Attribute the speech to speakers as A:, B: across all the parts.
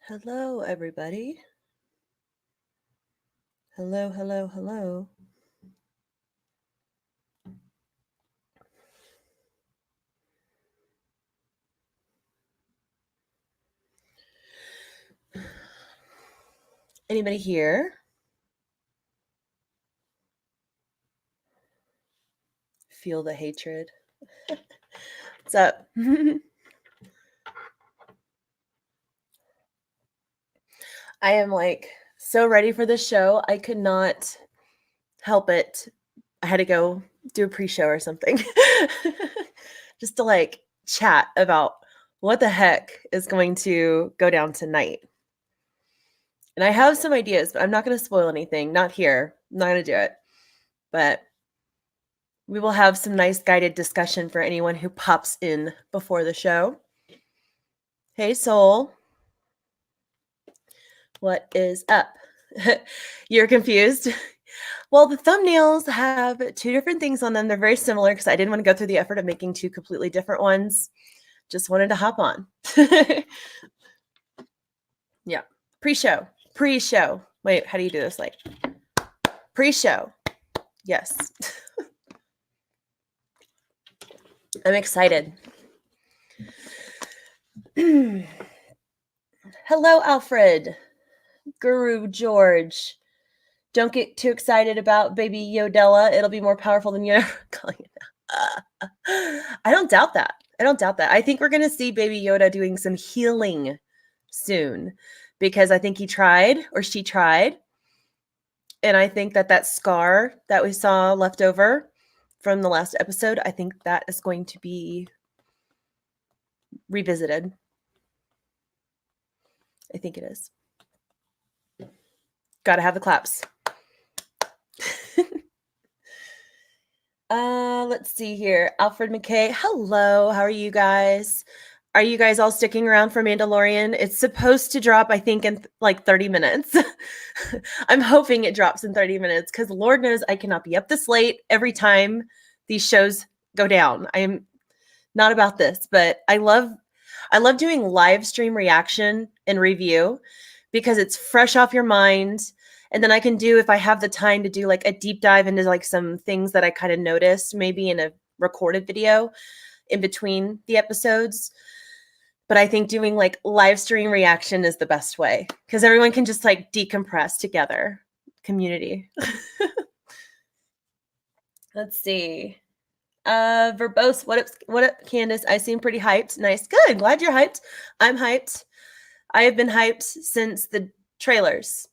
A: Hello, everybody. Hello, hello, hello. Anybody here? Feel the hatred. What's up? I am like so ready for this show. I could not help it. I had to go do a pre-show or something just to like chat about what the heck is going to go down tonight. And I have some ideas, but I'm not going to spoil anything. Not here. I'm not going to do it. But we will have some nice guided discussion for anyone who pops in before the show. Hey, Soul. What is up? You're confused? Well, the thumbnails have two different things on them. They're very similar because I didn't want to go through the effort of making two completely different ones. Just wanted to hop on. Yeah. Pre-show. Pre-show. Wait, how do you do this? Like, pre-show. Yes. I'm excited. Hello, Alfred. Guru George. Don't get too excited about baby Yodella. It'll be more powerful than you're ever calling it. I don't doubt that. I think we're going to see baby Yoda doing some healing soon because I think he tried or she tried. And I think that scar that we saw left over from the last episode, I think that is going to be revisited. I think it is. Gotta have the claps. Let's see here. Alfred McKay. Hello. How are you guys? Are you guys all sticking around for Mandalorian? It's supposed to drop, I think, in like 30 minutes. I'm hoping it drops in 30 minutes because Lord knows I cannot be up this late every time these shows go down. I am not about this, but I love doing live stream reaction and review because it's fresh off your mind. And then I can do, if I have the time, to do like a deep dive into like some things that I kind of noticed maybe in a recorded video in between the episodes. But I think doing like live stream reaction is the best way because everyone can just like decompress together. Community. Let's see. Verbose, what up, Candace? I seem pretty hyped. Nice. Good. Glad you're hyped. I'm hyped. I have been hyped since the trailers,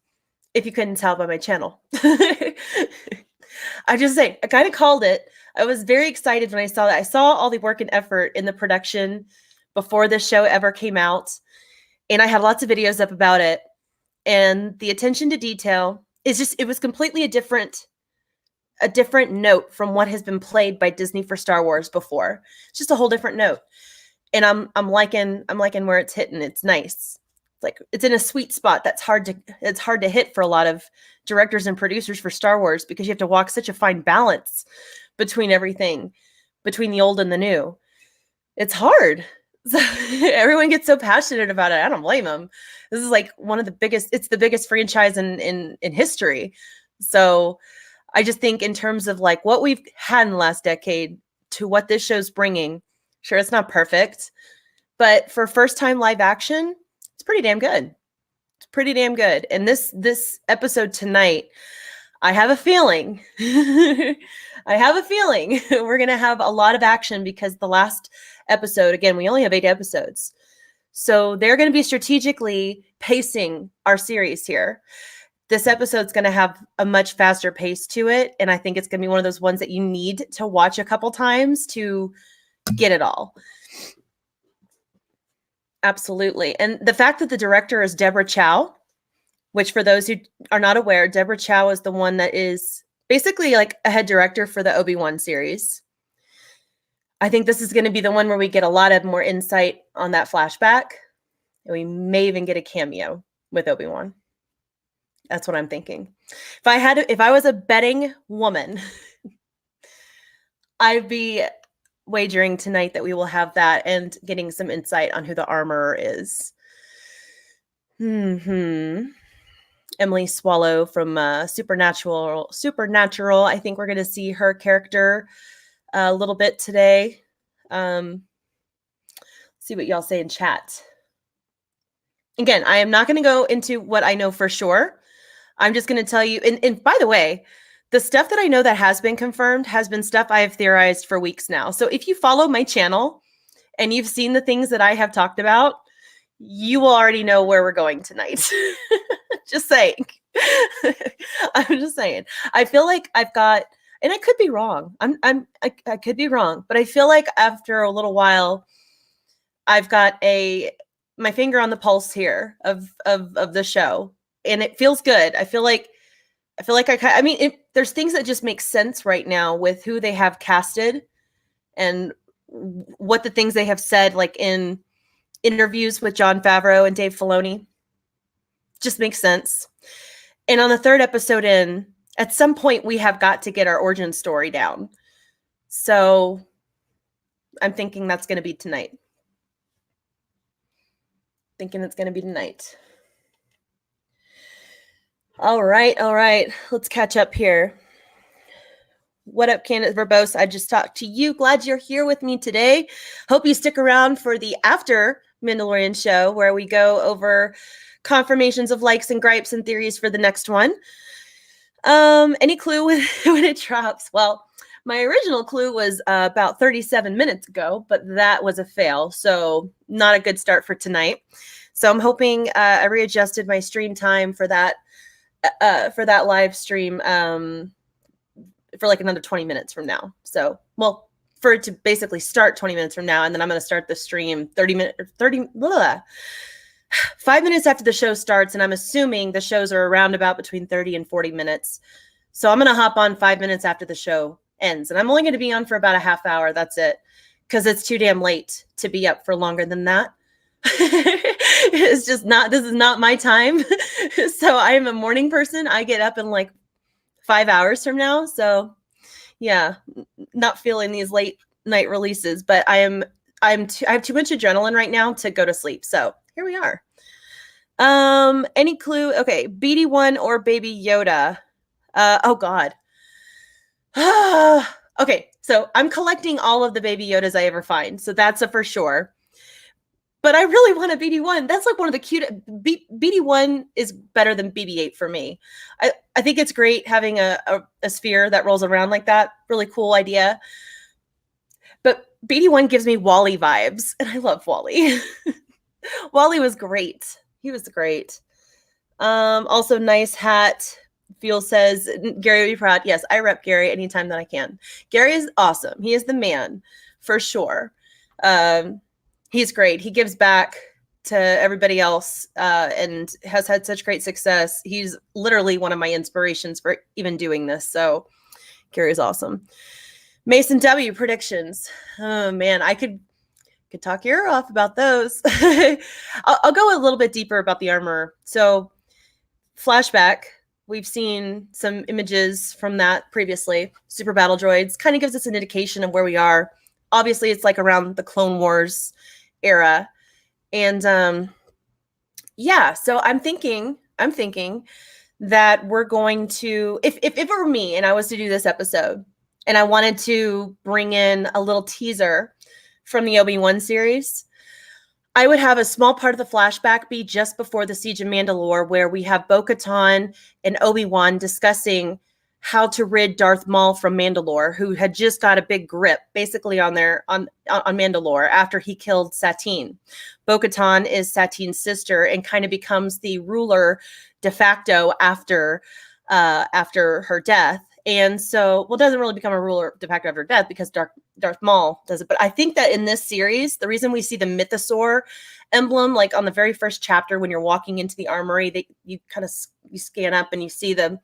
A: if you couldn't tell by my channel. I just say, I kind of called it. I was very excited when I saw that. I saw all the work and effort in the production before this show ever came out. And I had lots of videos up about it. And the attention to detail is just, it was completely a different note from what has been played by Disney for Star Wars before. It's just a whole different note. And I'm liking where it's hitting. It's nice. It's like it's in a sweet spot that's hard to hit for a lot of directors and producers for Star Wars because you have to walk such a fine balance between everything, between the old and the new. It's hard. So everyone gets so passionate about it. I don't blame them. This is like one of the biggest, it's the biggest franchise in history. So I just think in terms of like what we've had in the last decade to what this show's bringing, sure, it's not perfect, but for first time live action, it's pretty damn good. It's pretty damn good. And this episode tonight, I have a feeling, we're going to have a lot of action because the last episode, again, we only have 8 episodes. So they're going to be strategically pacing our series here. This episode's going to have a much faster pace to it. And I think it's going to be one of those ones that you need to watch a couple times to get it all. Absolutely. And the fact that the director is Deborah Chow, which for those who are not aware, Deborah Chow is the one that is basically like a head director for the Obi-Wan series. I think this is going to be the one where we get a lot of more insight on that flashback. And we may even get a cameo with Obi-Wan. That's what I'm thinking. If I was a betting woman, I'd be wagering tonight that we will have that and getting some insight on who the armorer is. Emily Swallow from Supernatural. I think we're going to see her character a little bit today. See what y'all say in chat. Again, I am not going to go into what I know for sure. I'm just going to tell you. And by the way, the stuff that I know that has been confirmed has been stuff I have theorized for weeks now. So if you follow my channel and you've seen the things that I have talked about, you will already know where we're going tonight. Just saying. I'm just saying. I feel like I've got, and I could be wrong. I could be wrong, but I feel like after a little while, I've got my finger on the pulse here of the show, and it feels good. I feel like there's things that just make sense right now with who they have casted and what the things they have said, like in interviews with Jon Favreau and Dave Filoni, just makes sense. And on the 3rd episode in, at some point we have got to get our origin story down. So I'm thinking that's going to be tonight. All right. Let's catch up here. What up, Candace Verbose? I just talked to you. Glad you're here with me today. Hope you stick around for the after Mandalorian show where we go over confirmations of likes and gripes and theories for the next one. Any clue when it drops? Well, my original clue was about 37 minutes ago, but that was a fail. So not a good start for tonight. So I'm hoping I readjusted my stream time for that live stream for like another 20 minutes from now. So, well, for it to basically start 20 minutes from now, and then I'm going to start the stream 5 minutes after the show starts, and I'm assuming the shows are around about between 30 and 40 minutes. So I'm going to hop on 5 minutes after the show ends, and I'm only going to be on for about a half hour. That's it, because it's too damn late to be up for longer than that. This is not my time. So I am a morning person. I get up in like 5 hours from now. So yeah, not feeling these late night releases, but I have too much adrenaline right now to go to sleep. So here we are. Any clue? Okay. BD1 or Baby Yoda? Oh God. Okay. So I'm collecting all of the Baby Yodas I ever find. So that's a for sure. But I really want a BD1. That's like one of the cute. BD1 is better than BB-8 for me. I think it's great having a sphere that rolls around like that. Really cool idea. But BD1 gives me Wally vibes, and I love Wally. Wally was great. He was great. Also, nice hat. Fuel says, Gary would be proud. Yes, I rep Gary anytime that I can. Gary is awesome. He is the man, for sure. He's great. He gives back to everybody else and has had such great success. He's literally one of my inspirations for even doing this. So Gary's awesome. Mason W, predictions. Oh man, I could talk your ear off about those. I'll go a little bit deeper about the armor. So flashback, we've seen some images from that previously. Super battle droids kind of gives us an indication of where we are. Obviously, it's like around the Clone Wars era. And yeah, so I'm thinking that we're going to, if it were me and I was to do this episode and I wanted to bring in a little teaser from the Obi-Wan series, I would have a small part of the flashback be just before the Siege of Mandalore, where we have Bo-Katan and Obi-Wan discussing how to rid Darth Maul from Mandalore, who had just got a big grip basically on Mandalore after he killed Satine. Bo-Katan is Satine's sister and kind of becomes the ruler de facto after her death. And so, well, doesn't really become a ruler de facto after her death because Darth Maul does it. But I think that in this series, the reason we see the Mythosaur emblem, like on the very first chapter when you're walking into the armory, you scan up and you see that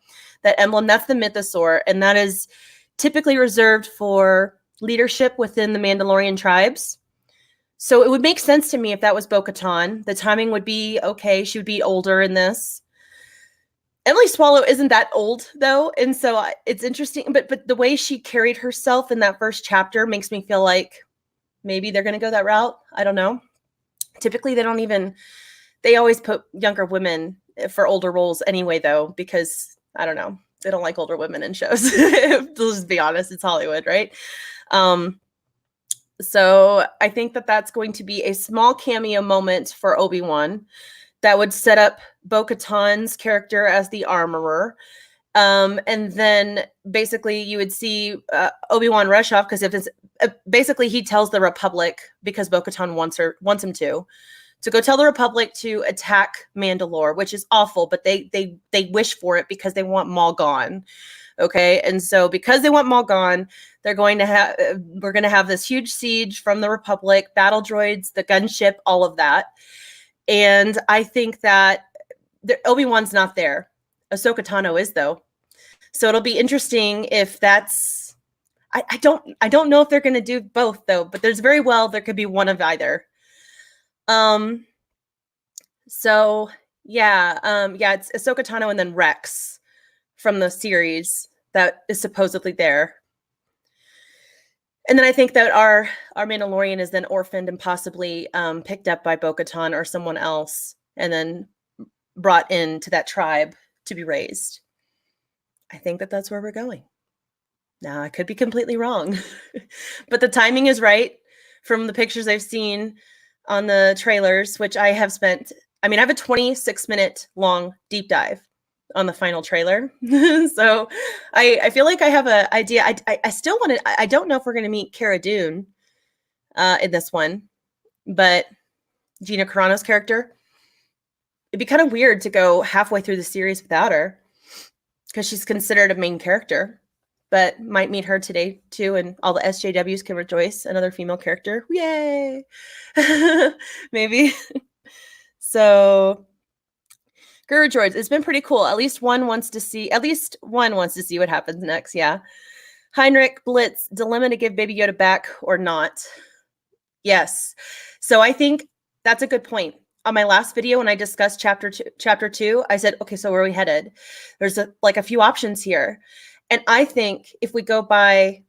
A: emblem. That's the Mythosaur, and that is typically reserved for leadership within the Mandalorian tribes. So it would make sense to me if that was Bo-Katan. The timing would be okay. She would be older in this. Emily Swallow isn't that old though, and so it's interesting. But the way she carried herself in that first chapter makes me feel like maybe they're going to go that route. I don't know. Typically, they always put younger women for older roles anyway, though, because I don't know. They don't like older women in shows. Let's just be honest. It's Hollywood, right? So I think that that's going to be a small cameo moment for Obi-Wan that would set up Bo-Katan's character as the armorer. And then basically you would see Obi-Wan rush off, because if it's basically he tells the Republic, because Bo-Katan wants him to go tell the Republic to attack Mandalore, which is awful, but they wish for it because they want Maul gone. Okay, and so because they want Maul gone, we're going to have this huge siege from the Republic, battle droids, the gunship, all of that. And I think that Obi-Wan's not there. Ahsoka Tano is, though. So it'll be interesting if that's. I don't know if they're going to do both, though. But there could be one of either. So yeah, it's Ahsoka Tano and then Rex from the series that is supposedly there. And then I think that our Mandalorian is then orphaned and possibly picked up by Bo-Katan or someone else, and then brought into that tribe to be raised. I think that that's where we're going. Now, I could be completely wrong, but the timing is right from the pictures I've seen on the trailers, which I have spent. I have a 26-minute long deep dive on the final trailer. So I feel like I have an idea. I still want to, I don't know if we're going to meet Cara Dune in this one, but Gina Carano's character, it'd be kind of weird to go halfway through the series without her, because she's considered a main character, but might meet her today too. And all the SJWs can rejoice. Another female character. Yay. Maybe. So Guru Droids, it's been pretty cool. At least one wants to see what happens next. Yeah. Heinrich Blitz, dilemma to give Baby Yoda back or not. Yes. So I think that's a good point. On my last video, when I discussed chapter two, I said, okay, so where are we headed? There's a few options here. And I think if we go by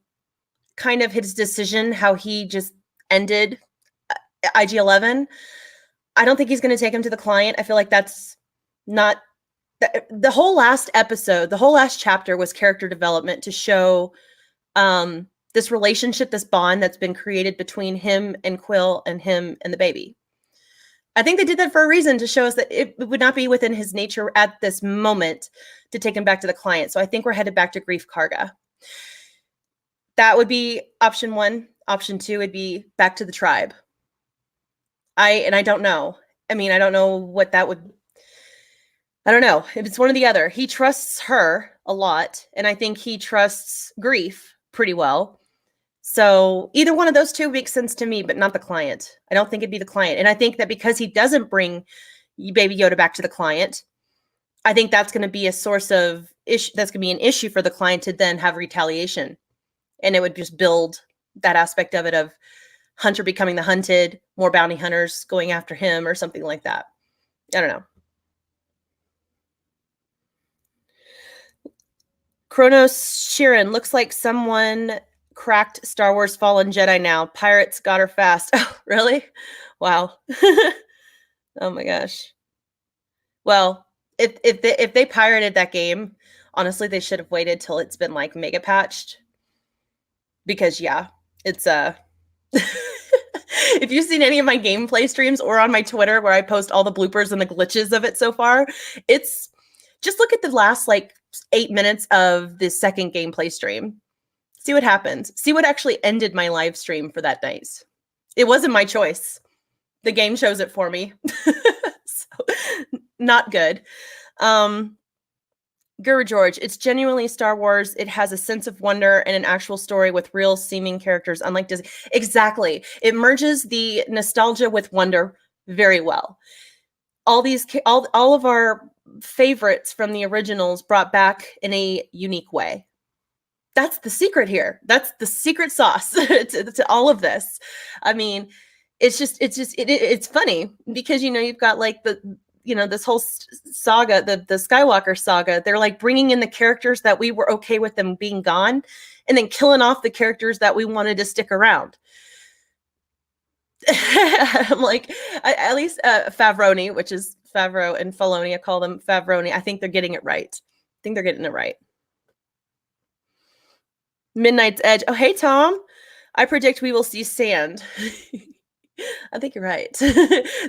A: kind of his decision, how he just ended IG-11, I don't think he's going to take him to the client. I feel like that's not the whole last episode. The whole last chapter was character development to show this relationship, this bond that's been created between him and Quill and him and the baby. I think they did that for a reason, to show us that it would not be within his nature at this moment to take him back to the client. So I think we're headed back to Grief Karga. That would be option one. Option two would be back to the tribe. I don't know. I don't know what that would. I don't know if it's one or the other. He trusts her a lot, and I think he trusts Grief pretty well. So either one of those two makes sense to me, but not the client. I don't think it'd be the client. And I think that because he doesn't bring Baby Yoda back to the client, I think that's going to be a source of issue. That's going to be an issue for the client to then have retaliation. And it would just build that aspect of it, of Hunter becoming the hunted, more bounty hunters going after him or something like that. I don't know. Kronos Sheeran, looks like someone cracked Star Wars Fallen Jedi now. Pirates got her fast. Oh, really? Wow. Oh my gosh. Well, if they pirated that game, honestly, they should have waited till it's been like mega patched. Because yeah, it's if you've seen any of my gameplay streams or on my Twitter where I post all the bloopers and the glitches of it so far, it's just look at the last 8 minutes of the second gameplay stream. See what happens. See what actually ended my live stream for that night. It wasn't my choice. The game shows it for me. So, not good. Guru George, it's genuinely Star Wars. It has a sense of wonder and an actual story with real seeming characters, unlike Disney. Exactly. It merges the nostalgia with wonder very well. All of our favorites from the originals brought back in a unique way. That's the secret here. That's the secret sauce to all of this. It's funny because, you've got this whole saga, the Skywalker saga. They're bringing in the characters that we were okay with them being gone, and then killing off the characters that we wanted to stick around. I'm like, at least Favroni, which is Favreau and Filoni. I call them Favroni. I think they're getting it right. I think they're getting it right. Midnight's Edge. Oh, hey, Tom. I predict we will see sand. I think you're right.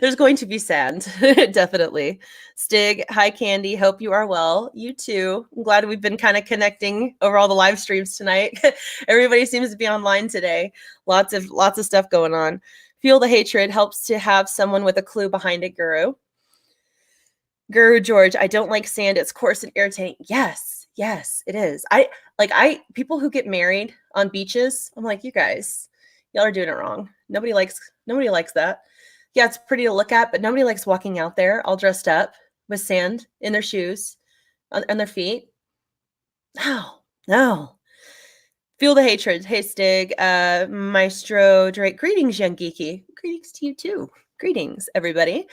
A: There's going to be sand, definitely. Stig, hi, Candy. Hope you are well. You too. I'm glad we've been kind of connecting over all the live streams tonight. Everybody seems to be online today. Lots of stuff going on. Feel the hatred helps to have someone with a clue behind it, Guru. Guru George, I don't like sand. It's coarse and irritating. Yes, it is. People who get married on beaches, I'm like, you guys, y'all are doing it wrong. Nobody likes that. Yeah, it's pretty to look at, but nobody likes walking out there all dressed up with sand in their shoes, on their feet. No. Feel the hatred. Hey, Stig, Maestro Drake. Greetings, young geeky. Greetings to you too. Greetings, everybody.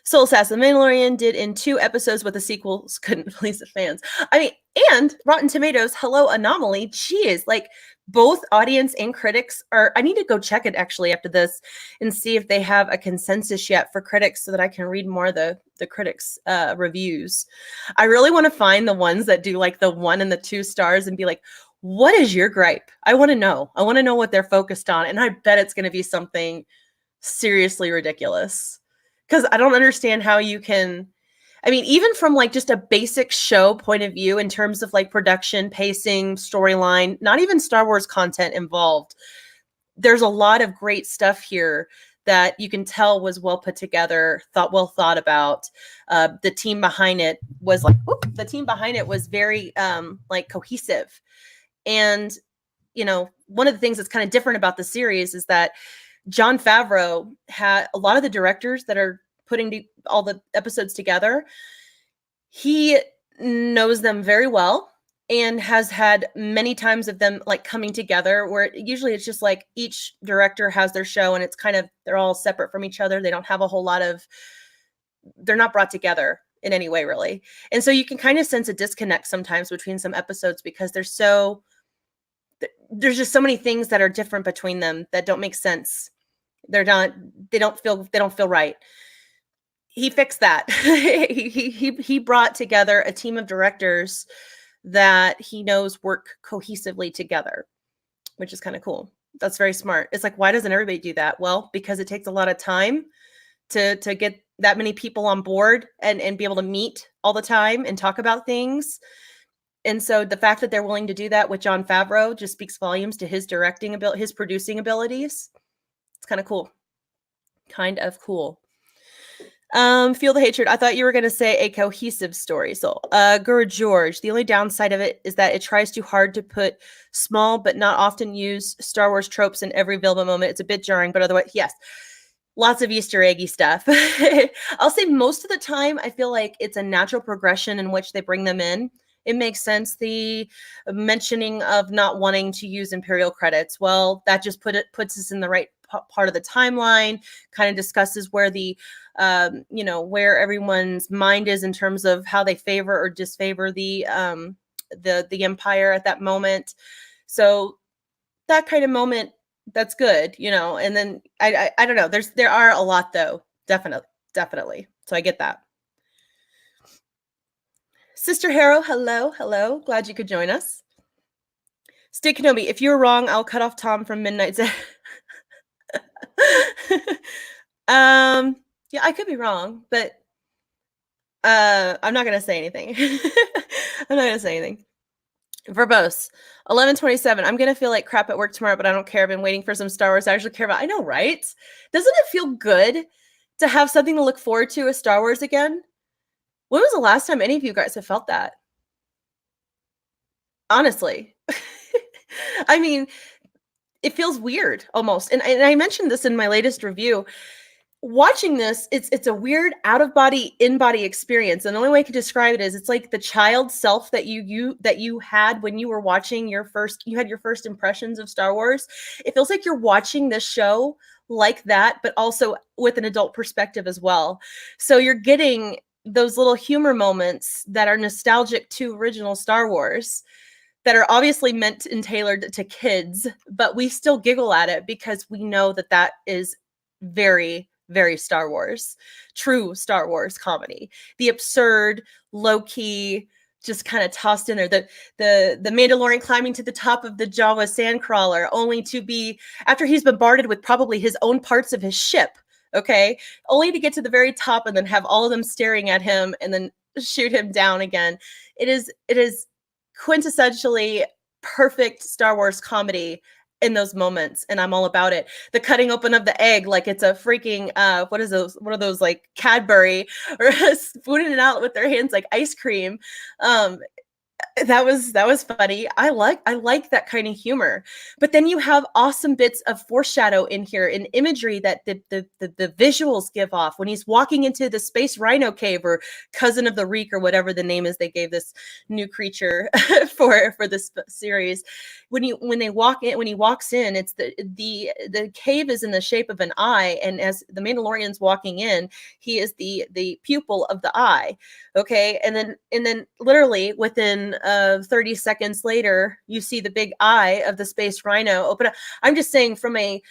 A: Soul Assassin Mandalorian did in 2 episodes what the sequels couldn't please the fans. I mean, and Rotten Tomatoes, hello, Anomaly. Geez, like both audience and critics are. I need to go check it actually after this and see if they have a consensus yet for critics so that I can read more of the critics' reviews. I really want to find the ones that do like the 1 and the 2 stars and be like, what is your gripe? I want to know. I want to know what they're focused on. And I bet it's going to be something seriously ridiculous. Because I don't understand how you can, I mean, even from like just a basic show point of view in terms of like production, pacing, storyline, not even Star Wars content involved. There's a lot of great stuff here that you can tell was well put together, well thought about. The team behind it was very like cohesive. And, you know, one of the things that's kind of different about the series is that Jon Favreau had a lot of the directors that are putting all the episodes together. He knows them very well and has had many times of them like coming together where usually it's just like each director has their show and it's kind of, they're all separate from each other. They don't have a whole lot of, they're not brought together in any way really. And so you can kind of sense a disconnect sometimes between some episodes because there's just so many things that are different between them that don't make sense. They don't feel right. He fixed that. he brought together a team of directors that he knows work cohesively together, which is kind of cool. That's very smart. It's like, why doesn't everybody do that? Well, because it takes a lot of time to get that many people on board and be able to meet all the time and talk about things. And so the fact that they're willing to do that with Jon Favreau just speaks volumes to his directing ability, his producing abilities. It's kind of cool. Feel the hatred. I thought you were going to say a cohesive story. So, Guru George, the only downside of it is that it tries too hard to put small but not often used Star Wars tropes in every available moment. It's a bit jarring, but otherwise, yes. Lots of Easter eggy stuff. I'll say most of the time, I feel like it's a natural progression in which they bring them in. It makes sense. The mentioning of not wanting to use Imperial credits. Well, that just puts us in the right part of the timeline, kind of discusses where the, where everyone's mind is in terms of how they favor or disfavor the Empire at that moment. So that kind of moment, that's good, and then I don't know. There are a lot though. Definitely. So I get that. Sister Harrow, hello. Glad you could join us. Stig Kenobi, if you're wrong, I'll cut off Tom from Midnight's. Yeah, I could be wrong, but I'm not gonna say anything. Verbose, 11:27. I'm gonna feel like crap at work tomorrow, but I don't care. I've been waiting for some Star Wars I actually care about. I know, right? Doesn't it feel good to have something to look forward to with Star Wars again? When was the last time any of you guys have felt that? Honestly. I mean, it feels weird almost. And I mentioned this in my latest review. Watching this, it's a weird out-of-body, in-body experience. And the only way I can describe it is it's like the child self that you had when you were watching your first impressions of Star Wars. It feels like you're watching this show like that, but also with an adult perspective as well. So you're getting those little humor moments that are nostalgic to original Star Wars that are obviously meant and tailored to kids, but we still giggle at it because we know that is very, very Star Wars, true Star Wars comedy. The absurd, low-key, just kind of tossed in there. The Mandalorian climbing to the top of the Jawa sandcrawler, only to be, after he's bombarded with probably his own parts of his ship, okay, only to get to the very top and then have all of them staring at him and then shoot him down again. It is quintessentially perfect Star Wars comedy in those moments, and I'm all about it. The cutting open of the egg like it's a freaking what are those like Cadbury, or spooning it out with their hands like ice cream. That was funny. I like that kind of humor. But then you have awesome bits of foreshadow in here, in imagery that the visuals give off when he's walking into the space rhino cave, or cousin of the Reek, or whatever the name is they gave this new creature for this series. When he walks in, it's the cave is in the shape of an eye, and as the Mandalorian's walking in, he is the pupil of the eye. Okay, and then literally within 30 seconds later, you see the big eye of the space rhino open up. I'm just saying, from a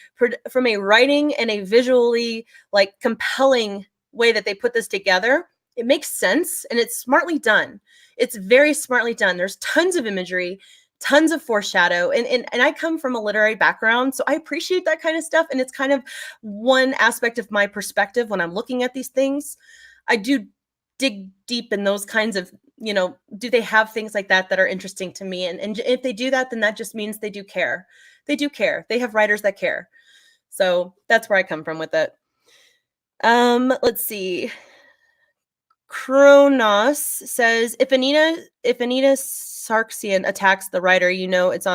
A: writing and a visually like compelling way that they put this together, it makes sense, and it's smartly done. It's very smartly done. There's tons of imagery, tons of foreshadow, and I come from a literary background, so I appreciate that kind of stuff, and it's kind of one aspect of my perspective when I'm looking at these things. I do dig deep in those kinds of, do they have things like that are interesting to me? And if they do that, then that just means they do care. They do care. They have writers that care. So that's where I come from with it. Let's see. Kronos says, if Anita Sarksian attacks the writer, it's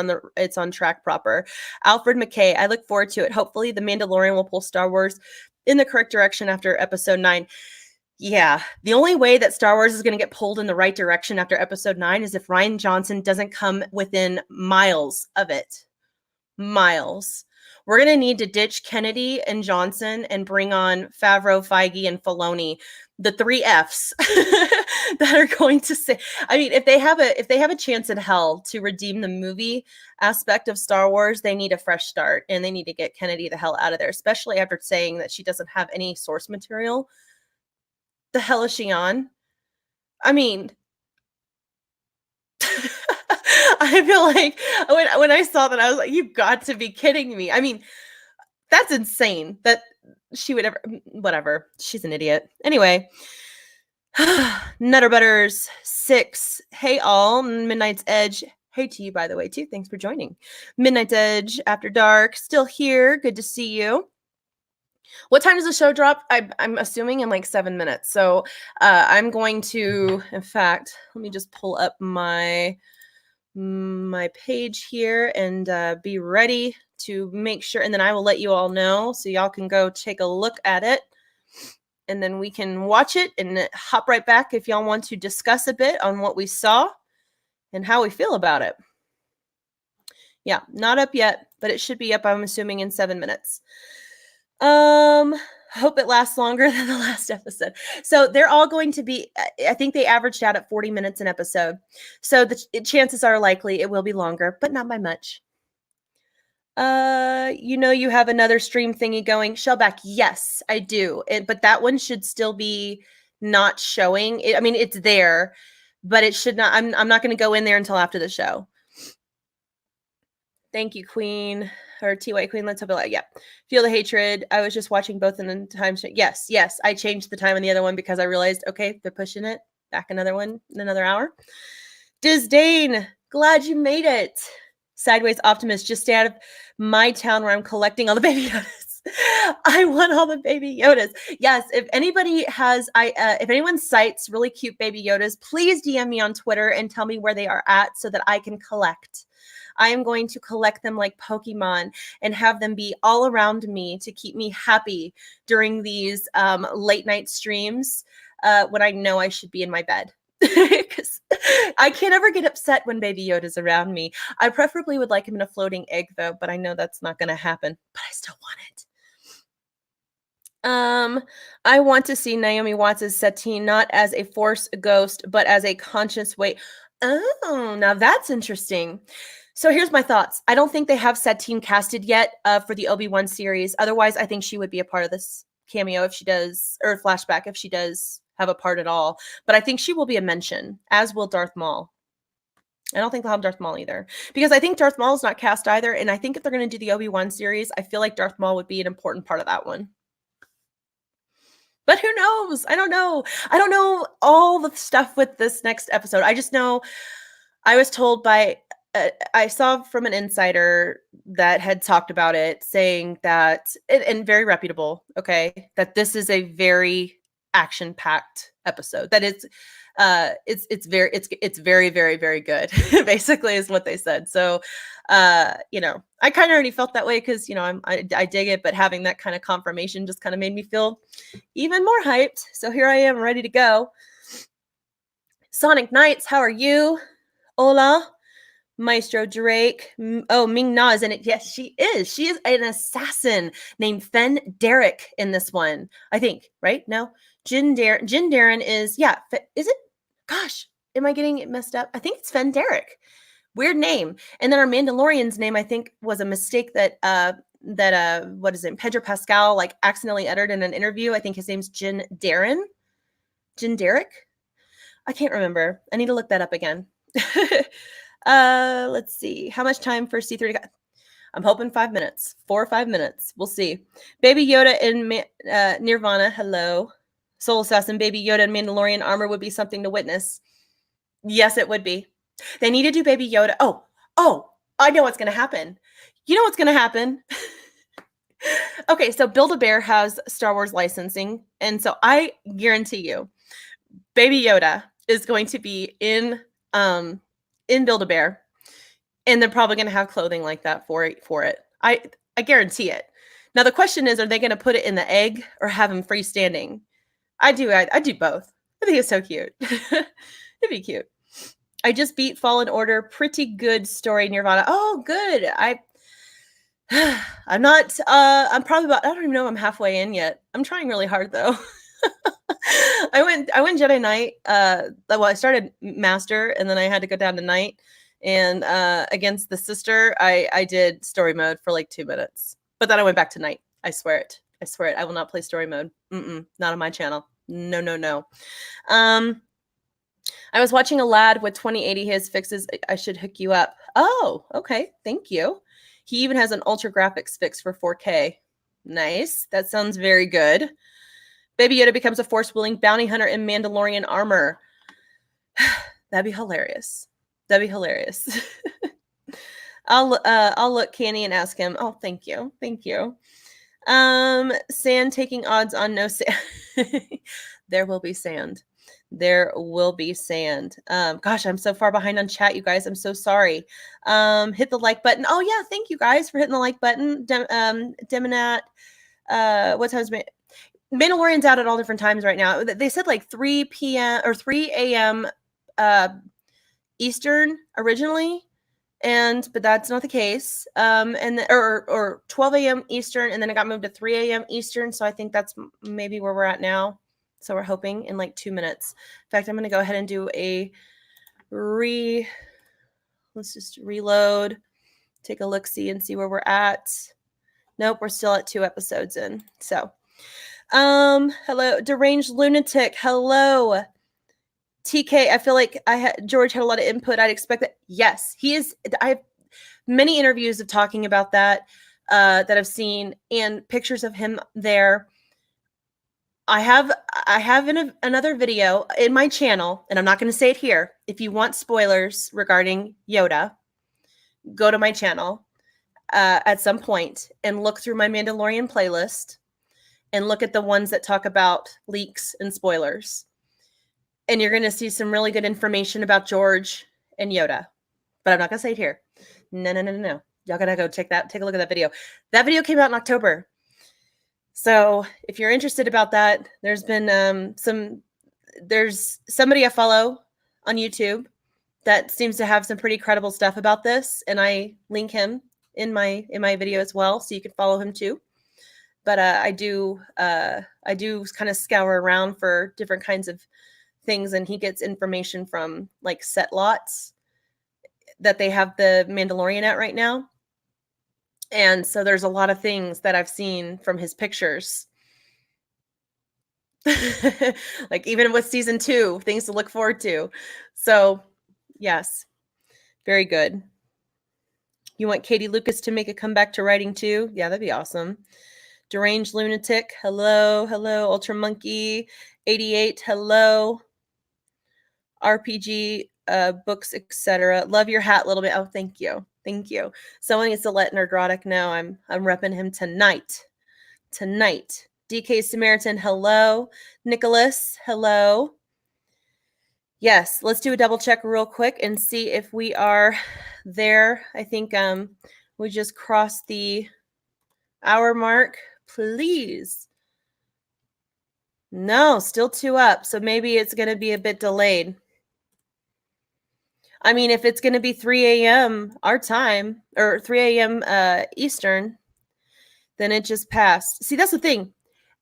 A: on track proper. Alfred McKay, I look forward to it. Hopefully the Mandalorian will pull Star Wars in the correct direction after episode 9. Yeah, the only way that Star Wars is going to get pulled in the right direction after episode 9 is if Rian Johnson doesn't come within miles of it. Miles. We're going to need to ditch Kennedy and Johnson and bring on Favreau, Feige, and Filoni, the 3 Fs that are going to say, I mean, if they have a chance in hell to redeem the movie aspect of Star Wars, they need a fresh start, and they need to get Kennedy the hell out of there, especially after saying that she doesn't have any source material. The hell is she on? I mean, I feel like when I saw that, I was like, you've got to be kidding me. I mean, that's insane that she would ever, whatever. She's an idiot. Anyway, Nutterbutters 6. Hey all, Midnight's Edge. Hey to you, by the way, too. Thanks for joining. Midnight's Edge After Dark. Still here. Good to see you. What time does the show drop? I'm assuming in like 7 minutes. So I'm going to, in fact, let me just pull up my page here and be ready to make sure. And then I will let you all know so y'all can go take a look at it. And then we can watch it and hop right back if y'all want to discuss a bit on what we saw and how we feel about it. Yeah, not up yet, but it should be up, I'm assuming, in 7 minutes. Hope it lasts longer than the last episode. So they're all going to be, I think they averaged out at 40 minutes an episode. So the chances are likely it will be longer, but not by much. You have another stream thingy going. Shellback, yes, I do. But that one should still be not showing. I mean, it's there, but it should not. I'm not going to go in there until after the show. Thank you, Queen, or TY Queen. Let's hope it. Yeah, feel the hatred. I was just watching both in the time. Yes. I changed the time on the other one because I realized, okay, they're pushing it back another one in another hour. Disdain, glad you made it. Sideways Optimist, just stay out of my town where I'm collecting all the baby Yodas. I want all the baby Yodas. Yes, if anybody has, if anyone cites really cute baby Yodas, please DM me on Twitter and tell me where they are at so that I can collect. I am going to collect them like Pokemon and have them be all around me to keep me happy during these late night streams when I know I should be in my bed. Because I can't ever get upset when Baby Yoda's around me. I preferably would like him in a floating egg, though, but I know that's not going to happen. But I still want it. I want to see Naomi Watts' Satine not as a force ghost, but as a conscious way. Oh, now that's interesting. So here's my thoughts. I don't think they have said team casted yet for the Obi-Wan series. Otherwise, I think she would be a part of this cameo if she does, or flashback if she does have a part at all. But I think she will be a mention, as will Darth Maul. I don't think they'll have Darth Maul either, because I think Darth Maul is not cast either. And I think if they're going to do the Obi-Wan series, I feel like Darth Maul would be an important part of that one. But who knows? I don't know. I don't know all the stuff with this next episode. I just know I was told by, I saw from an insider that had talked about it, saying that, and very reputable, okay, that this is a very action-packed episode. That it's very, very, very good, basically, is what they said. So, you know, I kind of already felt that way because, you know, I dig it, but having that kind of confirmation just kind of made me feel even more hyped. So here I am, ready to go. Sonic Knights, how are you? Hola. Maestro Drake. Oh, Ming Na is in it. Yes, she is. She is an assassin named Fen Derrick in this one, I think, right? No? Jin Darren is, yeah, is it? Gosh, am I getting it messed up? I think it's Fen Derrick. Weird name. And then our Mandalorian's name, I think, was a mistake that what is it? Pedro Pascal like accidentally uttered in an interview. I think his name's Jin Darren. Jin Derrick? I can't remember. I need to look that up again. Let's see. How much time for C3 to go? I'm hoping 5 minutes. 4 or 5 minutes. We'll see. Baby Yoda in Nirvana. Hello. Soul Assassin. Baby Yoda in Mandalorian armor would be something to witness. Yes, it would be. They need to do Baby Yoda. Oh, I know what's going to happen. You know what's going to happen? Okay, so Build-A-Bear has Star Wars licensing. And so I guarantee you, Baby Yoda is going to be in Build-A-Bear, and they're probably going to have clothing like that for it. I guarantee it. Now the question is, are they going to put it in the egg or have him freestanding? I do both. I think it's so cute. It'd be cute. I just beat Fallen Order. Pretty good story, Nirvana. Oh, good. I'm not. I'm probably about. I don't even know. I'm halfway in yet. I'm trying really hard though. I went Jedi Knight. Well, I started Master, and then I had to go down to Knight. And against the sister, I did story mode for like 2 minutes. But then I went back to Knight. I swear it. I will not play story mode. Not on my channel. No. I was watching a lad with 2080. His fixes. I should hook you up. Oh, okay. Thank you. He even has an ultra graphics fix for 4K. Nice. That sounds very good. Baby Yoda becomes a force-wielding bounty hunter in Mandalorian armor. That'd be hilarious. I'll look Candy and ask him. Oh, thank you. Sand taking odds on no sand. There will be sand. Gosh, I'm so far behind on chat, you guys. I'm so sorry. Hit the like button. Oh yeah, thank you guys for hitting the like button. Demonat. What time's Mandalorian's out at all different times right now. They said like 3 p.m. or 3 a.m. Eastern originally, but that's not the case. Or 12 a.m. Eastern, and then it got moved to 3 a.m. Eastern. So I think that's maybe where we're at now. So we're hoping in like 2 minutes. In fact, I'm going to go ahead and do let's just reload, take a look-see and see where we're at. Nope, we're still at 2 episodes in. So, hello, Deranged Lunatic. Hello. TK, I feel like George had a lot of input. I'd expect that. Yes, he is. I have many interviews of talking about that I've seen, and pictures of him there. I have another video in my channel, and I'm not going to say it here. If you want spoilers regarding Yoda, go to my channel at some point and look through my Mandalorian playlist and look at the ones that talk about leaks and spoilers. And you're going to see some really good information about George and Yoda. But I'm not going to say it here. No. Y'all got to go take a look at that video. That video came out in October. So if you're interested about that, there's been there's somebody I follow on YouTube that seems to have some pretty credible stuff about this. And I link him in my video as well. So you can follow him too. But I do kind of scour around for different kinds of things, and he gets information from like set lots. that they have the Mandalorian at right now. And so there's a lot of things that I've seen from his pictures. Like even with season 2, things to look forward to. So, yes, very good. You want Katie Lucas to make a comeback to writing too? Yeah, that'd be awesome. Deranged Lunatic, hello, hello. Ultra Monkey, 88, hello. RPG, books, etc. Love your hat a little bit. Oh, thank you. Thank you. Someone needs to let Nerdrotic know I'm repping him tonight. Tonight. DK Samaritan, hello. Nicholas, hello. Yes, let's do a double check real quick and see if we are there. I think we just crossed the hour mark. Please. No, still 2 up. So maybe it's going to be a bit delayed. I mean, if it's going to be 3 a.m. our time or 3 a.m. Eastern, then it just passed. See, that's the thing.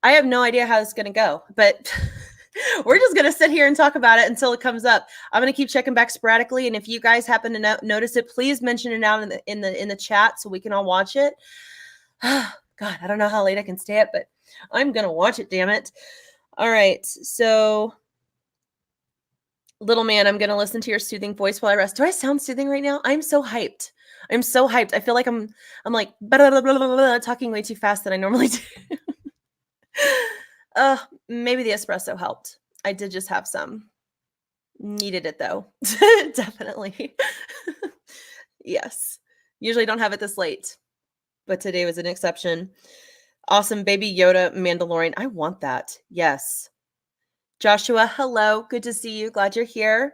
A: I have no idea how it's going to go, but we're just going to sit here and talk about it until it comes up. I'm going to keep checking back sporadically. And if you guys happen to notice it, please mention it out in the chat so we can all watch it. God, I don't know how late I can stay up, but I'm going to watch it, damn it. All right. So little man, I'm going to listen to your soothing voice while I rest. Do I sound soothing right now? I'm so hyped. I'm so hyped. I feel like I'm like blah, blah, blah, blah, blah, talking way too fast than I normally do. Maybe the espresso helped. I did just have some. Needed it though. Definitely. Yes. Usually don't have it this late, but today was an exception. Awesome Baby Yoda Mandalorian. I want that. Yes. Joshua, hello. Good to see you. Glad you're here.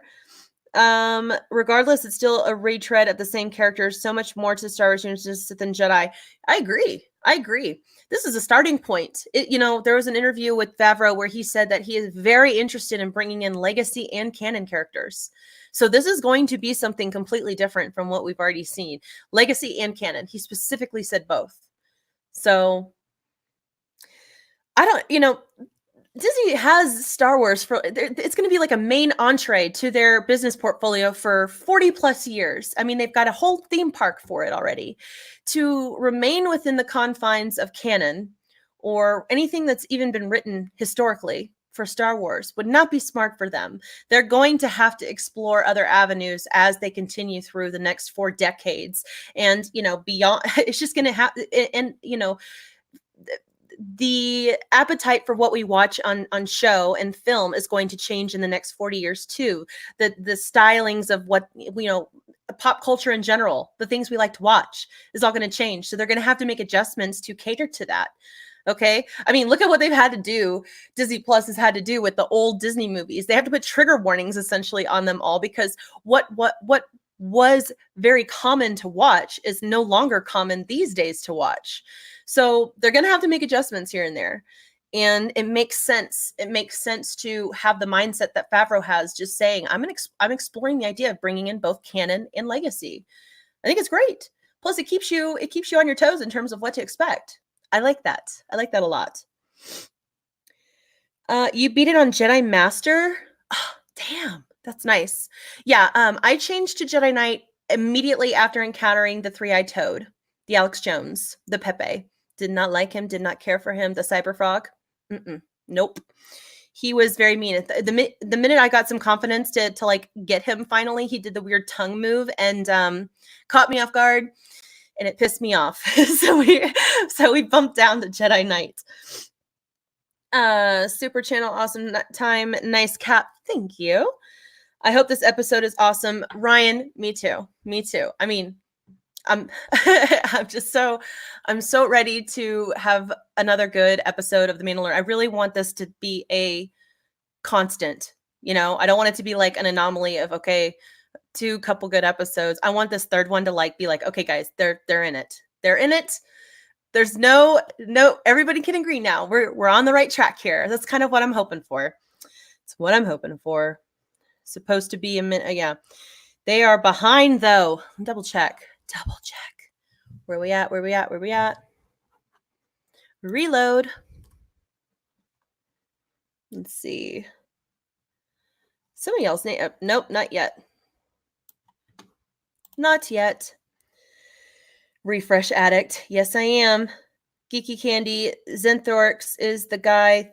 A: Regardless, it's still a retread of the same characters. So much more to Star Wars universe than Jedi. I agree. This is a starting point. There was an interview with Favreau where he said that he is very interested in bringing in legacy and canon characters. So this is going to be something completely different from what we've already seen. Legacy and canon. He specifically said both. So I don't, Disney has Star Wars it's going to be like a main entree to their business portfolio for 40 plus years. I mean, they've got a whole theme park for it already. To remain within the confines of canon or anything that's even been written historically for Star Wars would not be smart for them. They're going to have to explore other avenues as they continue through the next 4 decades. And, beyond, it's just going to have, and, the appetite for what we watch on show and film is going to change in the next 40 years too. The stylings of what, pop culture in general, the things we like to watch is all going to change. So they're going to have to make adjustments to cater to that. Okay. I mean, look at what they've had to do. Disney Plus has had to do with the old Disney movies. They have to put trigger warnings essentially on them all because what was very common to watch is no longer common these days to watch. So they're going to have to make adjustments here and there. And it makes sense. It makes sense to have the mindset that Favreau has, just saying, I'm exploring the idea of bringing in both canon and legacy. I think it's great. Plus, it keeps you on your toes in terms of what to expect. I like that. I like that a lot. You beat it on Jedi Master? Oh, damn. That's nice. Yeah, I changed to Jedi Knight immediately after encountering the three-eyed toad, the Alex Jones, the Pepe. Did not like him, did not care for him. The Cyber Frog? Nope. He was very mean. The minute I got some confidence to like get him finally, he did the weird tongue move and caught me off guard, and it pissed me off. so we bumped down to Jedi Knight. Super channel, awesome time, nice cap. Thank you. I hope this episode is awesome. Ryan, me too. I mean, I'm so ready to have another good episode of The Mandalorian. I really want this to be a constant, I don't want it to be like an anomaly of, okay, 2 couple good episodes. I want this third one to be like, okay, guys, they're in it. They're in it. There's no, everybody can agree now. We're on the right track here. That's kind of what I'm hoping for. It's what I'm hoping for. Supposed to be a minute. Yeah. They are behind though. Double check. Where we at? Reload. Let's see. Somebody else. Nope, not yet. Not yet. Refresh addict. Yes, I am. GeekyCandi. Zenthorx is the guy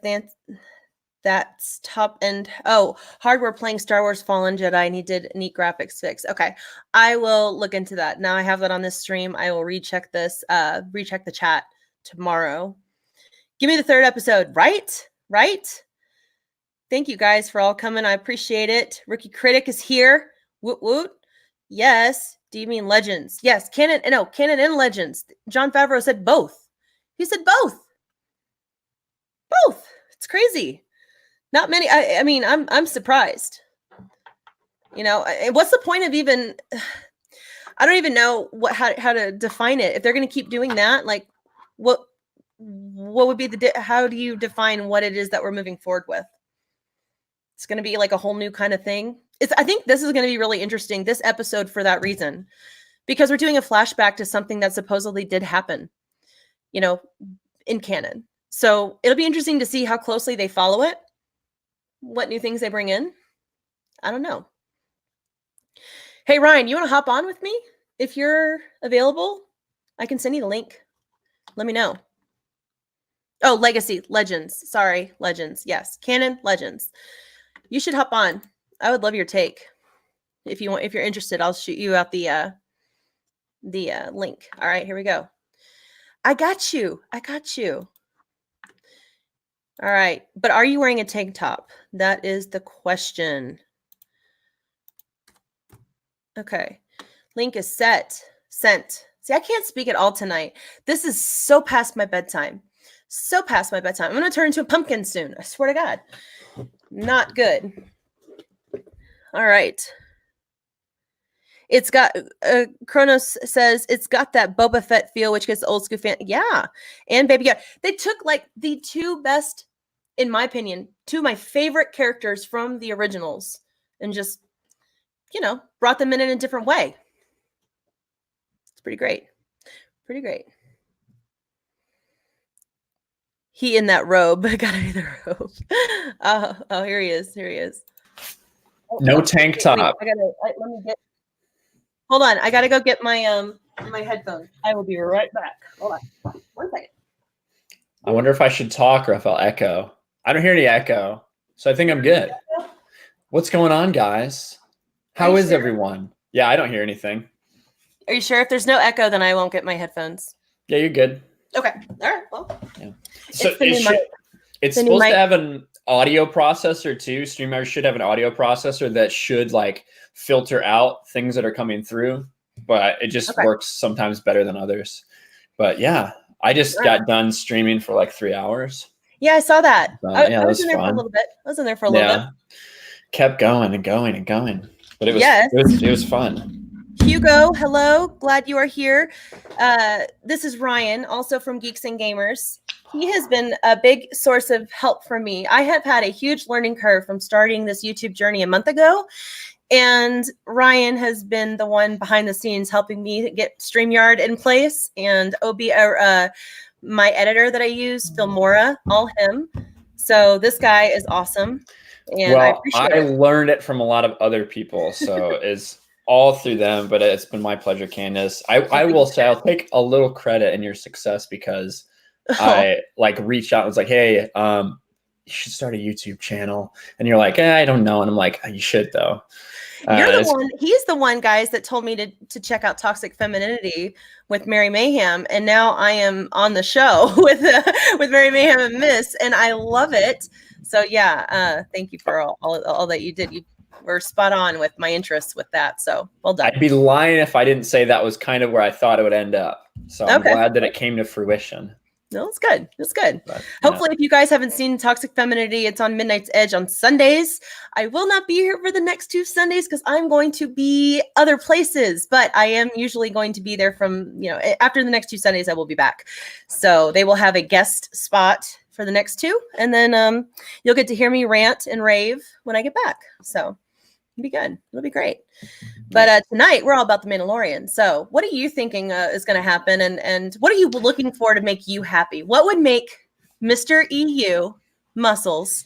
A: that's top end. Oh, hardware playing Star Wars Fallen Jedi and he did neat graphics fix. Okay. I will look into that. Now I have that on this stream. I will recheck this, recheck the chat tomorrow. Give me the third episode. Right? Thank you guys for all coming. I appreciate it. Rookie Critic is here. Woot woot. Yes. Do you mean Legends? Yes. Canon and Legends. Jon Favreau said both. He said both. Both. It's crazy. Not many. I mean, I'm surprised. You know, what's the point of even? I don't even know how to define it. If they're going to keep doing that, like, what would be how do you define what it is that we're moving forward with? It's going to be like a whole new kind of thing. I think this is going to be really interesting, this episode, for that reason, because we're doing a flashback to something that supposedly did happen, you know, in canon. So it'll be interesting to see how closely they follow it, what new things they bring in. I don't know. Hey, Ryan, you want to hop on with me? If you're available, I can send you the link. Let me know. Oh, Legacy, Legends. Sorry, Legends. Yes, Canon, Legends. You should hop on. I would love your take. If you're interested, I'll shoot you out the link. All right, here we go. I got you. All right, but are you wearing a tank top? That is the question. Okay, link is sent. See, I can't speak at all tonight. This is so past my bedtime. I'm going to turn into a pumpkin soon. I swear to God. Not good. All right. It's got, Kronos says, it's got that Boba Fett feel, which gets the old school fan. Yeah. And Baby Yoda. They took like the two best, in my opinion, two of my favorite characters from the originals and just, you know, brought them in a different way. It's pretty great. He in that robe. Gotta be the robe. Oh, here he is.
B: No tank top.
A: Wait, hold on. I gotta go get my my headphones. I will be right back. Hold on. 1 second.
B: I wonder if I should talk or if I'll echo. I don't hear any echo, so I think I'm good. What's going on, guys? How is everyone? Yeah, I don't hear anything.
A: Are you sure? If there's no echo, then I won't get my headphones.
B: Yeah, you're good.
A: Okay. All right. Well.
B: Yeah. So it's supposed to have an audio processor too. StreamYard should have an audio processor that should like filter out things that are coming through, but it just works sometimes better than others. But yeah, I just got done streaming for like 3 hours.
A: Yeah, I saw that.
B: Yeah,
A: I was in there for a little bit. Kept going and going.
B: But it was fun.
A: Hugo, hello. Glad you are here. This is Ryan, also from Geeks and Gamers. He has been a big source of help for me. I have had a huge learning curve from starting this YouTube journey a month ago. And Ryan has been the one behind the scenes helping me get StreamYard in place. And my editor that I use, Filmora, all him. So this guy is awesome. And I appreciate it.
B: I learned it from a lot of other people. So it's all through them, but it's been my pleasure, Candace. I will say I'll take a little credit in your success because I like reached out and was like, hey, you should start a YouTube channel. And you're like, I don't know. And I'm like, you should though.
A: You're the one. He's the one, guys, that told me to check out Toxic Femininity with Mary Mayhem, and now I am on the show with Mary Mayhem and Miss, and I love it. So yeah, thank you for all that you did. You were spot on with my interests with that. So well done.
B: I'd be lying if I didn't say that was kind of where I thought it would end up. So I'm glad that it came to fruition.
A: No, it's good. But, hopefully, if you guys haven't seen Toxic Femininity, it's on Midnight's Edge on Sundays. I will not be here for the next 2 Sundays because I'm going to be other places, but I am usually going to be there from, after the next 2 Sundays, I will be back. So they will have a guest spot for the next 2. And then you'll get to hear me rant and rave when I get back. So it'll be good. It'll be great. But tonight we're all about the Mandalorian. So what are you thinking is going to happen? And what are you looking for to make you happy? What would make Mr. EU Muscles,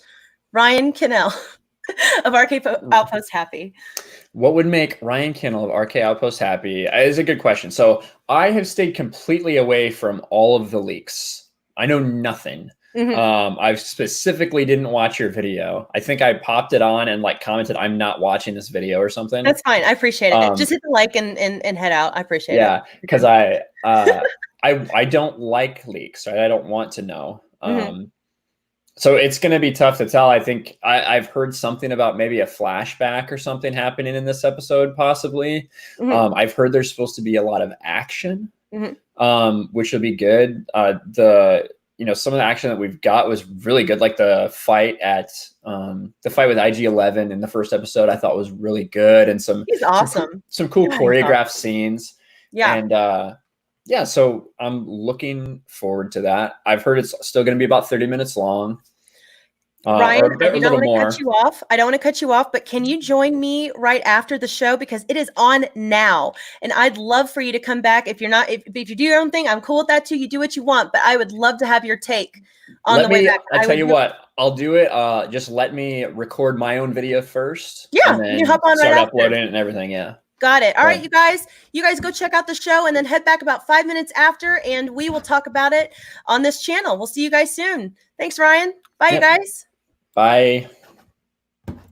A: Ryan Cannell, of RK Outpost happy?
B: What would make Ryan Kindle of RK Outpost happy is a good question. So I have stayed completely away from all of the leaks. I know nothing. I specifically didn't watch your video. I think I popped it on and like commented, I'm not watching this video or something.
A: That's fine. I appreciate it. Just hit the like and head out. I appreciate it.
B: Yeah, because I don't like leaks. Right? I don't want to know. So it's going to be tough to tell. I think I've heard something about maybe a flashback or something happening in this episode, possibly. I've heard there's supposed to be a lot of action, which will be good. Some of the action that we've got was really good. Like the fight with IG-11 in the first episode, I thought was really good, and
A: he's awesome.
B: Some cool choreographed scenes.
A: Yeah.
B: And so I'm looking forward to that. I've heard it's still going to be about 30 minutes long.
A: Ryan, I don't want to cut you off. I don't want to cut you off, but can you join me right after the show, because it is on now, and I'd love for you to come back. If you're not, if you do your own thing, I'm cool with that too. You do what you want, but I would love to have your take on the way back.
B: I tell you what, I'll do it. Just let me record my own video first.
A: Yeah,
B: and then
A: you hop on
B: start
A: right
B: uploading it and everything. Yeah.
A: Got it. All right, you guys go check out the show and then head back about 5 minutes after, and we will talk about it on this channel. We'll see you guys soon. Thanks, Ryan. Bye, you guys.
B: Bye.